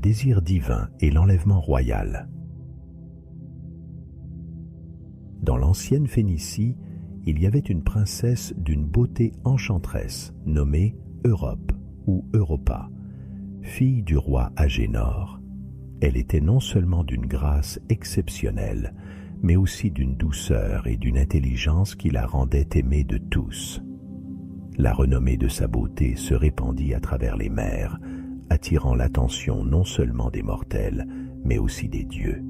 désir divin et l'enlèvement royal. Dans l'ancienne Phénicie, il y avait une princesse d'une beauté enchanteresse nommée Europe ou Europa, fille du roi Agénor. Elle était non seulement d'une grâce exceptionnelle, mais aussi d'une douceur et d'une intelligence qui la rendaient aimée de tous. La renommée de sa beauté se répandit à travers les mers, attirant l'attention non seulement des mortels, mais aussi des dieux.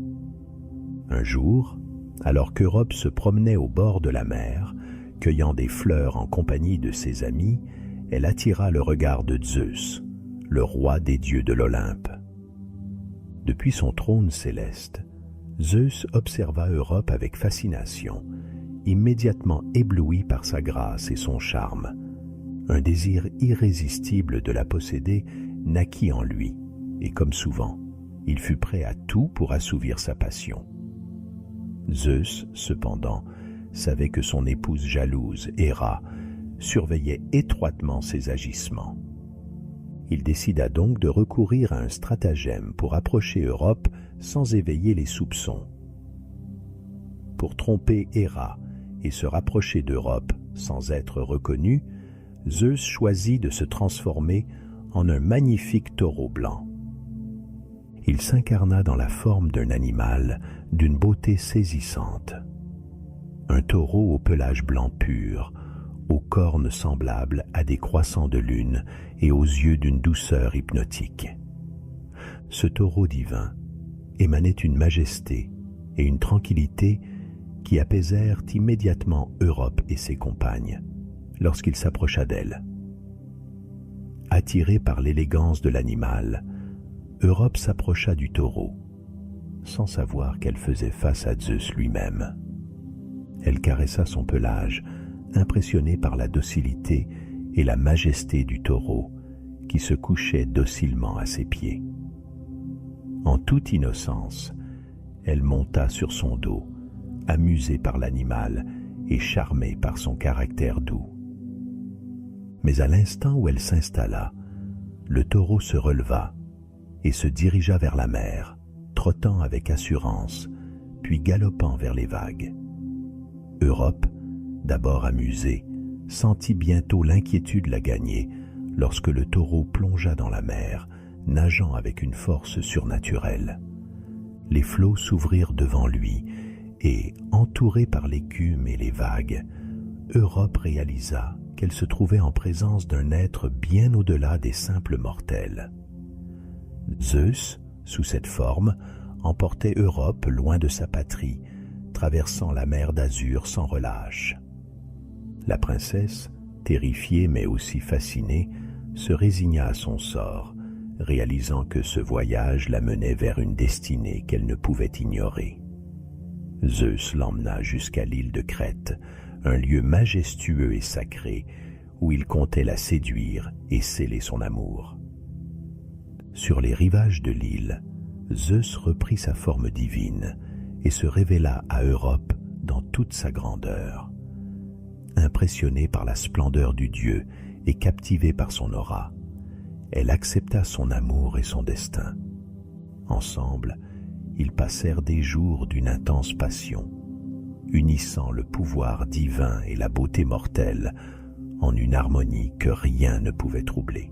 Un jour, alors qu'Europe se promenait au bord de la mer, cueillant des fleurs en compagnie de ses amis, elle attira le regard de Zeus, le roi des dieux de l'Olympe. Depuis son trône céleste, Zeus observa Europe avec fascination, immédiatement ébloui par sa grâce et son charme. Un désir irrésistible de la posséder naquit en lui, et comme souvent, il fut prêt à tout pour assouvir sa passion. Zeus, cependant, savait que son épouse jalouse, Héra, surveillait étroitement ses agissements. Il décida donc de recourir à un stratagème pour approcher Europe sans éveiller les soupçons. Pour tromper Héra et se rapprocher d'Europe sans être reconnu, Zeus choisit de se transformer en un magnifique taureau blanc. Il s'incarna dans la forme d'un animal d'une beauté saisissante. Un taureau au pelage blanc pur, aux cornes semblables à des croissants de lune et aux yeux d'une douceur hypnotique. Ce taureau divin émanait une majesté et une tranquillité qui apaisèrent immédiatement Europe et ses compagnes lorsqu'il s'approcha d'elle. Attirée par l'élégance de l'animal, Europe s'approcha du taureau, sans savoir qu'elle faisait face à Zeus lui-même. Elle caressa son pelage, impressionnée par la docilité et la majesté du taureau qui se couchait docilement à ses pieds. En toute innocence, elle monta sur son dos, amusée par l'animal et charmée par son caractère doux. Mais à l'instant où elle s'installa, le taureau se releva et se dirigea vers la mer, trottant avec assurance, puis galopant vers les vagues. Europe, d'abord amusée, sentit bientôt l'inquiétude la gagner lorsque le taureau plongea dans la mer, nageant avec une force surnaturelle. Les flots s'ouvrirent devant lui et, entourée par l'écume et les vagues, Europe réalisa qu'elle se trouvait en présence d'un être bien au-delà des simples mortels. Zeus, sous cette forme, emportait Europe loin de sa patrie, traversant la mer d'azur sans relâche. La princesse, terrifiée mais aussi fascinée, se résigna à son sort, réalisant que ce voyage la menait vers une destinée qu'elle ne pouvait ignorer. Zeus l'emmena jusqu'à l'île de Crète, un lieu majestueux et sacré où il comptait la séduire et sceller son amour. Sur les rivages de l'île, Zeus reprit sa forme divine et se révéla à Europe dans toute sa grandeur. Impressionnée par la splendeur du dieu et captivée par son aura, elle accepta son amour et son destin. Ensemble, ils passèrent des jours d'une intense passion, unissant le pouvoir divin et la beauté mortelle en une harmonie que rien ne pouvait troubler.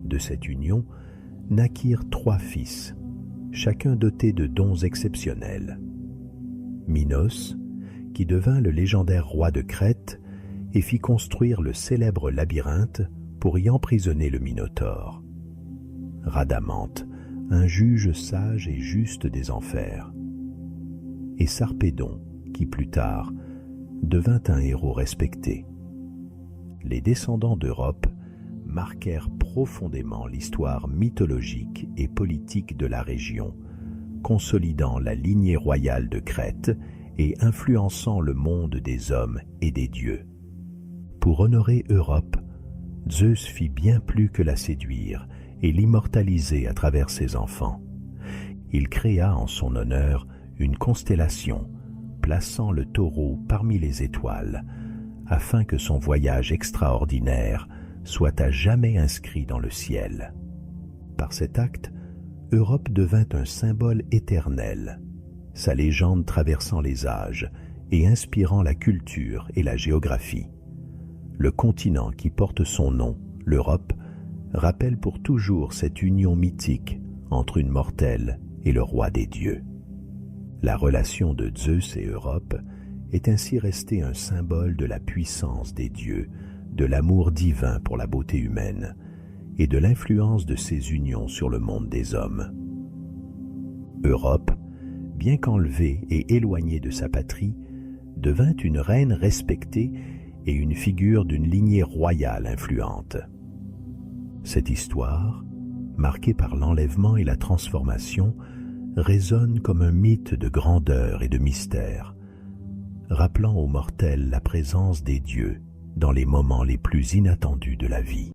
De cette union naquirent 3 fils, chacun doté de dons exceptionnels. Minos, qui devint le légendaire roi de Crète et fit construire le célèbre labyrinthe pour y emprisonner le Minotaure. Rhadamante, un juge sage et juste des enfers. Et Sarpédon, qui plus tard devint un héros respecté. Les descendants d'Europe marquèrent profondément l'histoire mythologique et politique de la région, consolidant la lignée royale de Crète et influençant le monde des hommes et des dieux. Pour honorer Europe, Zeus fit bien plus que la séduire et l'immortaliser à travers ses enfants. Il créa en son honneur une constellation, plaçant le taureau parmi les étoiles, afin que son voyage extraordinaire soit à jamais inscrit dans le ciel. Par cet acte, Europe devint un symbole éternel, sa légende traversant les âges et inspirant la culture et la géographie. Le continent qui porte son nom, l'Europe, rappelle pour toujours cette union mythique entre une mortelle et le roi des dieux. La relation de Zeus et Europe est ainsi restée un symbole de la puissance des dieux, de l'amour divin pour la beauté humaine et de l'influence de ces unions sur le monde des hommes. Europe, bien qu'enlevée et éloignée de sa patrie, devint une reine respectée et une figure d'une lignée royale influente. Cette histoire, marquée par l'enlèvement et la transformation, résonne comme un mythe de grandeur et de mystère, rappelant aux mortels la présence des dieux dans les moments les plus inattendus de la vie.